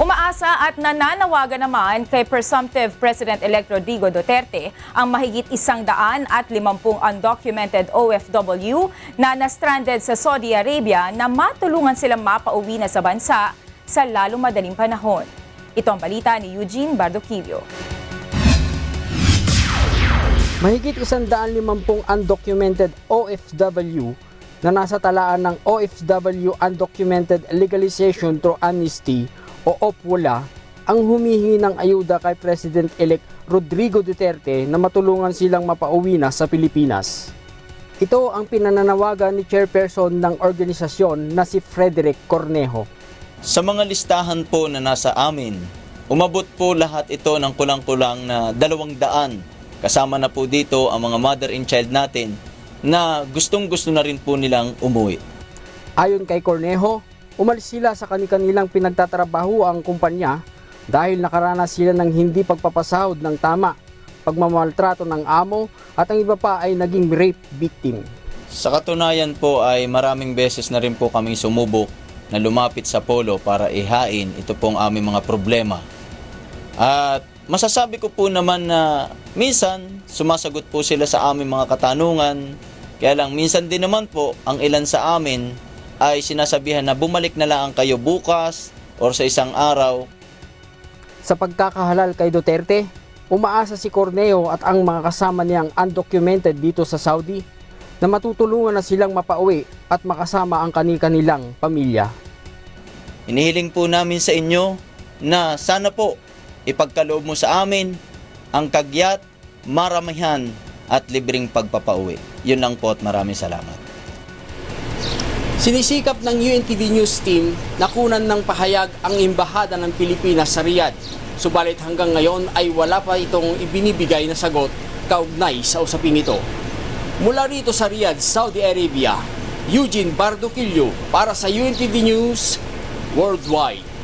Umaasa at nananawagan naman kay presumptive President-elect Rodrigo Duterte ang mahigit 150 undocumented OFW na na-stranded sa Saudi Arabia na matulungan silang mapauwi na sa bansa sa lalong madaling panahon. Ito ang balita ni Eugene Bardoquillo. Mahigit 150 undocumented OFW na nasa talaan ng OFW Undocumented Legalization Through Amnesty o OPWLA ang humihingi ng ayuda kay President-elect Rodrigo Duterte na matulungan silang mapauwi na sa Pilipinas. Ito ang pinananawagan ni chairperson ng organisasyon na si Frederick Cornejo. Sa mga listahan po na nasa amin, umabot po lahat ito ng kulang-kulang na 200. Kasama na po dito ang mga mother and child natin na gustong-gusto na rin po nilang umuwi. Ayon kay Cornejo, umalis sila sa kanilang pinagtatrabaho ang kumpanya dahil nakaranas sila ng hindi pagpapasahod ng tama, pagmamaltrato ng amo at ang iba pa ay naging rape victim. Sa katunayan po ay maraming beses na rin po kaming sumubok na lumapit sa polo para ihain ito pong aming mga problema. At masasabi ko po naman na minsan sumasagot po sila sa aming mga katanungan, kaya lang minsan din naman po ang ilan sa amin ay sinasabihan na bumalik na lang kayo bukas or sa isang araw. Sa pagkakahalal kay Duterte, umaasa si Cornejo at ang mga kasama niyang undocumented dito sa Saudi na matutulungan na silang mapauwi at makasama ang kanilang pamilya. Inihiling po namin sa inyo na sana po ipagkaloob mo sa amin ang kagyat, maramihan at libreng pagpapauwi. Yun lang po at maraming salamat. Sinisikap ng UNTV News Team na kunan ng pahayag ang Embahada ng Pilipinas sa Riyadh. Subalit hanggang ngayon ay wala pa itong ibinibigay na sagot kaugnay sa usaping ito. Mula rito sa Riyadh, Saudi Arabia, Eugene Bardoquillo para sa UNTV News Worldwide.